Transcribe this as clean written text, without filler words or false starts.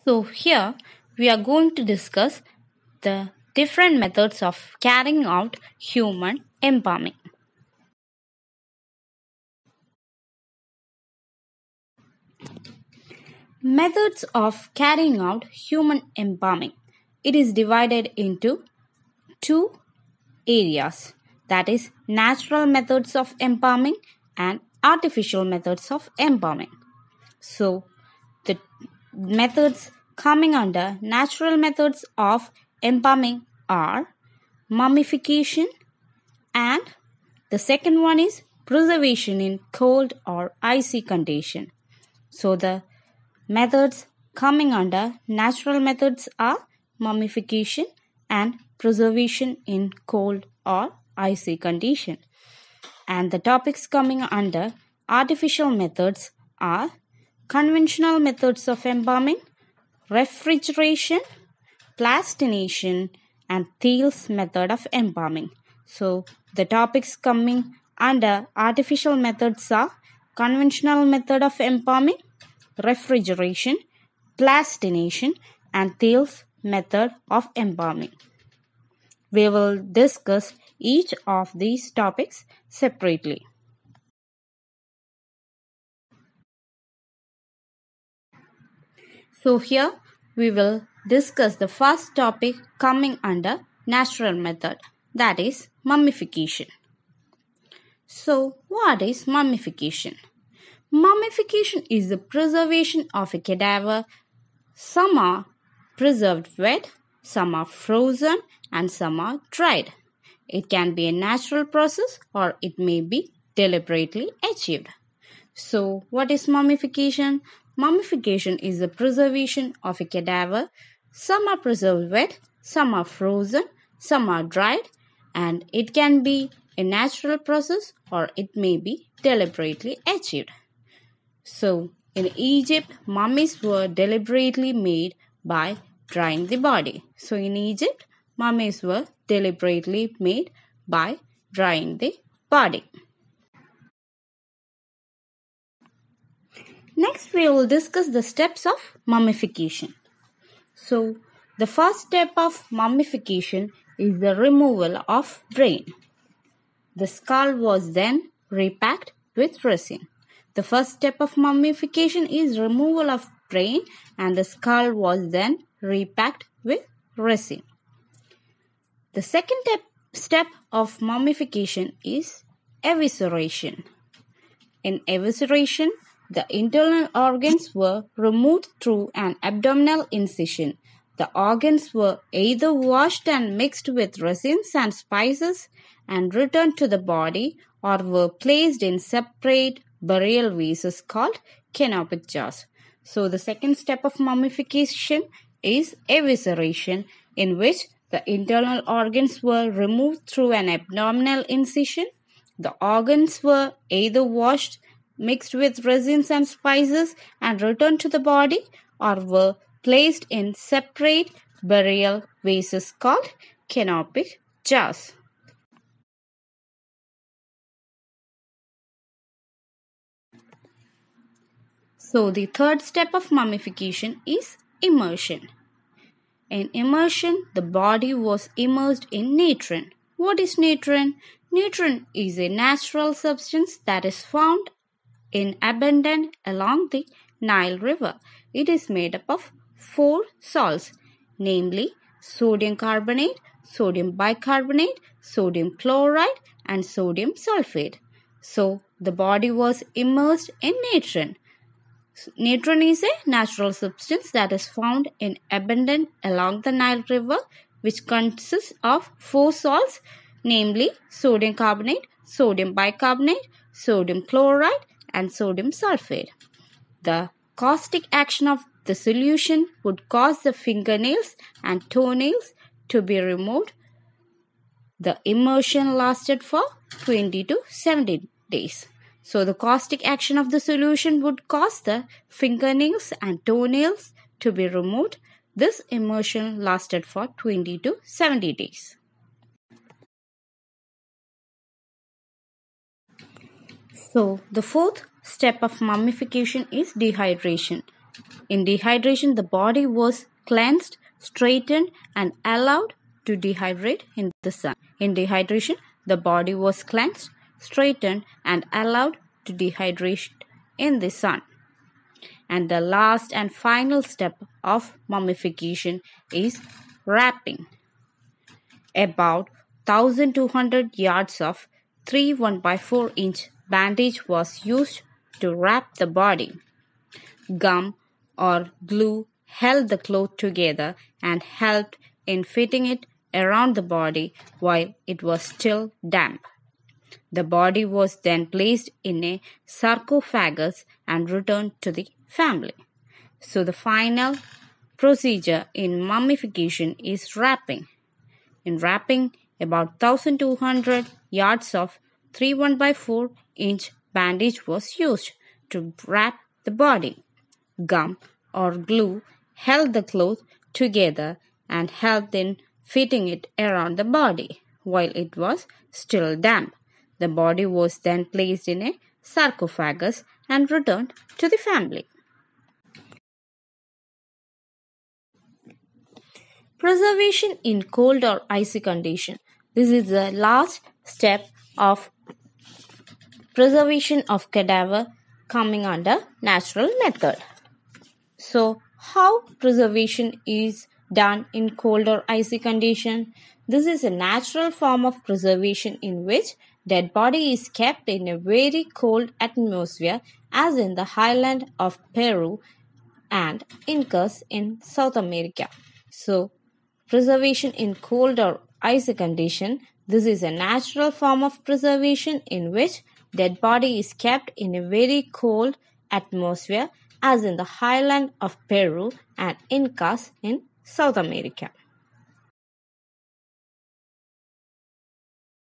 So, here we are going to discuss the different methods of carrying out human embalming. Methods of carrying out human embalming. It is divided into two areas, that is, natural methods of embalming and artificial methods of embalming. So, the methods coming under natural methods of embalming are mummification, and the second one is preservation in cold or icy condition. So the methods coming under natural methods are mummification and preservation in cold or icy condition. And the topics coming under artificial methods are conventional methods of embalming, refrigeration, plastination, and Thiel's method of embalming. So, the topics coming under artificial methods are conventional method of embalming, refrigeration, plastination, and Thiel's method of embalming. We will discuss each of these topics separately. So here we will discuss the first topic coming under natural method, that is mummification. So what is mummification? Mummification is the preservation of a cadaver. Some are preserved wet, some are frozen, and some are dried. It can be a natural process or it may be deliberately achieved. So, what is mummification? Mummification is the preservation of a cadaver. Some are preserved wet, some are frozen, some are dried, and it can be a natural process or it may be deliberately achieved. So, in Egypt, mummies were deliberately made by drying the body. So, in Egypt, mummies were deliberately made by drying the body. Next, we will discuss the steps of mummification. So, the first step of mummification is the removal of brain. The skull was then repacked with resin. The first step of mummification is removal of brain and the skull was then repacked with resin. The second step of mummification is evisceration. In evisceration, the internal organs were removed through an abdominal incision. The organs were either washed and mixed with resins and spices and returned to the body or were placed in separate burial vases called canopic jars. So the second step of mummification is evisceration, in which the internal organs were removed through an abdominal incision. The organs were either washed, mixed with resins and spices, and returned to the body, or were placed in separate burial vases called canopic jars. So, the third step of mummification is immersion. In immersion, the body was immersed in natron. What is natron? Natron is a natural substance that is found in abundance along the Nile River. It is made up of 4 salts, namely sodium carbonate, sodium bicarbonate, sodium chloride, and sodium sulfate. So, the body was immersed in natron. Natron is a natural substance that is found in abundance along the Nile River, which consists of 4 salts, namely sodium carbonate, sodium bicarbonate, sodium chloride, and sodium sulfate. The caustic action of the solution would cause the fingernails and toenails to be removed. The immersion lasted for 20 to 70 days. So the caustic action of the solution would cause the fingernails and toenails to be removed. This immersion lasted for 20 to 70 days. So the fourth step of mummification is dehydration. In dehydration, the body was cleansed, straightened, and allowed to dehydrate in the sun. In dehydration, the body was cleansed, straightened, and allowed to dehydrate in the sun. And the last and final step of mummification is wrapping. About 1200 yards of 3 1/4-inch bandage was used to wrap the body. Gum or glue held the cloth together and helped in fitting it around the body while it was still damp. The body was then placed in a sarcophagus and returned to the family. So the final procedure in mummification is wrapping. In wrapping, about 1200 yards of 3 1/4-inch bandage was used to wrap the body. Gum or glue held the cloth together and helped in fitting it around the body while it was still damp. The body was then placed in a sarcophagus and returned to the family. Preservation in cold or icy condition. This is the last step of preservation of cadaver coming under natural method. So, how preservation is done in cold or icy condition? This is a natural form of preservation in which dead body is kept in a very cold atmosphere, as in the highland of Peru and Incas in South America. So, preservation in cold or icy condition. This is a natural form of preservation in which dead body is kept in a very cold atmosphere, as in the highland of Peru and Incas in South America.